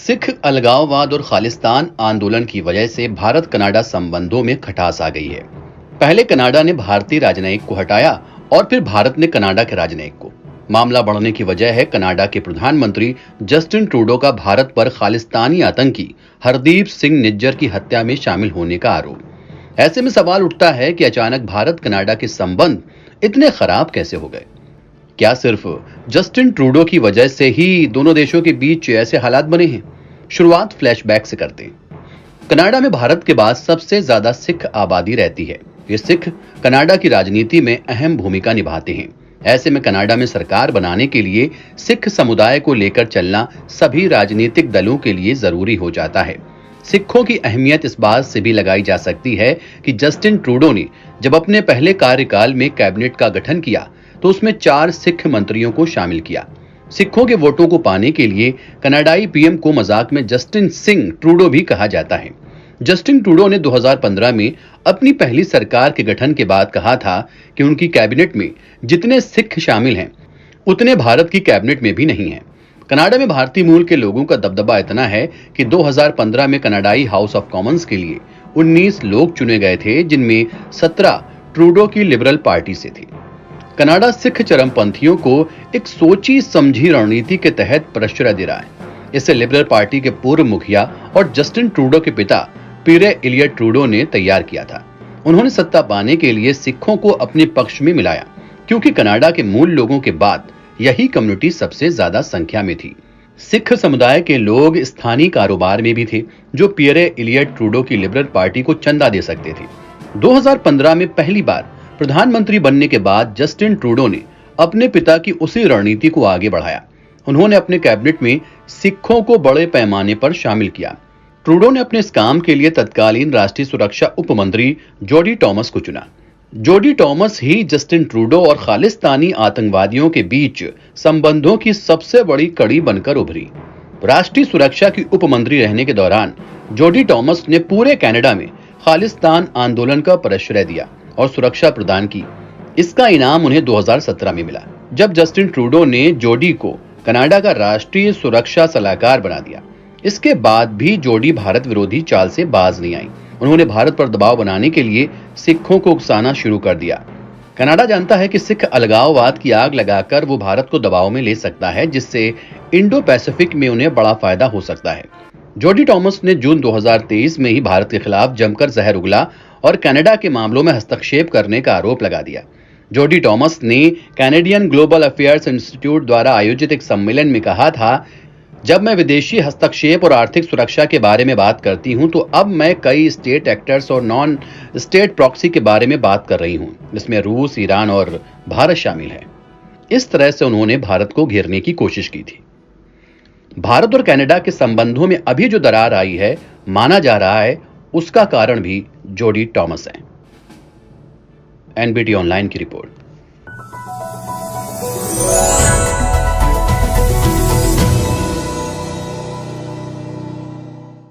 सिख अलगाववाद और खालिस्तान आंदोलन की वजह से भारत कनाडा संबंधों में खटास आ गई है। पहले कनाडा ने भारतीय राजनयिक को हटाया और फिर भारत ने कनाडा के राजनयिक को। मामला बढ़ने की वजह है कनाडा के प्रधानमंत्री जस्टिन ट्रूडो का भारत पर खालिस्तानी आतंकी हरदीप सिंह निज्जर की हत्या में शामिल होने का आरोप। ऐसे में सवाल उठता है कि अचानक भारत कनाडा के संबंध इतने खराब कैसे हो गए। क्या सिर्फ जस्टिन ट्रूडो की वजह से ही दोनों देशों के बीच ऐसे हालात बने हैं? शुरुआत फ्लैशबैक से करते हैं। कनाडा में भारत के बाद सबसे ज्यादा सिख आबादी रहती है। ये सिख कनाडा की राजनीति में अहम भूमिका निभाते हैं। ऐसे में कनाडा में सरकार बनाने के लिए सिख समुदाय को लेकर चलना सभी राजनीतिक दलों के लिए जरूरी हो जाता है। सिखों की अहमियत इस बात से भी लगाई जा सकती है कि जस्टिन ट्रूडो ने जब अपने पहले कार्यकाल में कैबिनेट का गठन किया तो उसमें 4 सिख मंत्रियों को शामिल किया। सिखों के वोटों को पाने के लिए कनाडाई पीएम को मजाक में जस्टिन सिंह ट्रूडो भी कहा जाता है। जस्टिन ट्रूडो ने 2015 में अपनी पहली सरकार के गठन के बाद कहा था कि उनकी कैबिनेट में जितने सिख शामिल हैं उतने भारत की कैबिनेट में भी नहीं हैं। कनाडा में भारतीय मूल के लोगों का दबदबा इतना है कि 2015 में कनाडाई हाउस ऑफ कॉमन्स के लिए 19 लोग चुने गए थे, जिनमें 17 ट्रूडो की लिबरल पार्टी से थे। कनाडा सिख चरमपंथियों को एक सोची समझी रणनीति के तहत प्रश्रय दे रहा है। इसे लिबरल पार्टी के पूर्व मुखिया और जस्टिन ट्रूडो के पिता पीरे इलियट ट्रूडो ने तैयार किया था। उन्होंने सत्ता पाने के लिए सिखों को अपने पक्ष में मिलाया, क्योंकि कनाडा के मूल लोगों के बाद यही कम्युनिटी सबसे ज्यादा संख्या में थी। सिख समुदाय के लोग स्थानीय कारोबार में भी थे, जो पीरे इलियट ट्रूडो की लिबरल पार्टी को चंदा दे सकते थे। 2015 में पहली बार प्रधानमंत्री बनने के बाद जस्टिन ट्रूडो ने अपने पिता की उसी रणनीति को आगे बढ़ाया। उन्होंने अपने कैबिनेट में सिखों को बड़े पैमाने पर शामिल किया। ट्रूडो ने अपने इस काम के लिए तत्कालीन राष्ट्रीय सुरक्षा उप मंत्री जोडी टॉमस को चुना। जोडी टॉमस ही जस्टिन ट्रूडो और खालिस्तानी आतंकवादियों के बीच संबंधों की सबसे बड़ी कड़ी बनकर उभरी। राष्ट्रीय सुरक्षा की उप मंत्री रहने के दौरान जोडी टॉमस ने पूरे कनाडा में खालिस्तान आंदोलन का प्रश्रय दिया और सुरक्षा प्रदान की। इसका इनाम उन्हें 2017 में मिला, जब जस्टिन ट्रूडो ने जोडी को कनाडा का राष्ट्रीय सुरक्षा सलाहकार बना दिया। इसके बाद भी जोडी भारत विरोधी चाल से बाज नहीं आई। उन्होंने भारत पर दबाव बनाने के लिए सिखों को उकसाना शुरू कर दिया। कनाडा जानता है कि सिख अलगाववाद की आग लगाकर वो भारत को दबाव में ले सकता है, जिससे इंडो पैसिफिक में उन्हें बड़ा फायदा हो सकता है। जोडी टॉमस ने जून 2023 में ही भारत के खिलाफ जमकर जहर उगला और कनाडा के मामलों में हस्तक्षेप करने का आरोप लगा दिया। जोडी टॉमस ने कैनेडियन ग्लोबल अफेयर्स इंस्टीट्यूट द्वारा आयोजित एक सम्मेलन में कहा था, जब मैं विदेशी हस्तक्षेप और आर्थिक सुरक्षा के बारे में बात करती हूं तो अब मैं कई स्टेट एक्टर्स और नॉन स्टेट प्रॉक्सी के बारे में बात कर रही हूं, जिसमें रूस, ईरान और भारत शामिल है। इस तरह से उन्होंने भारत को घेरने की कोशिश की थी। भारत और कनाडा के संबंधों में अभी जो दरार आई है, माना जा रहा है उसका कारण भी जोडी टॉमस है। एनबीटी ऑनलाइन की रिपोर्ट।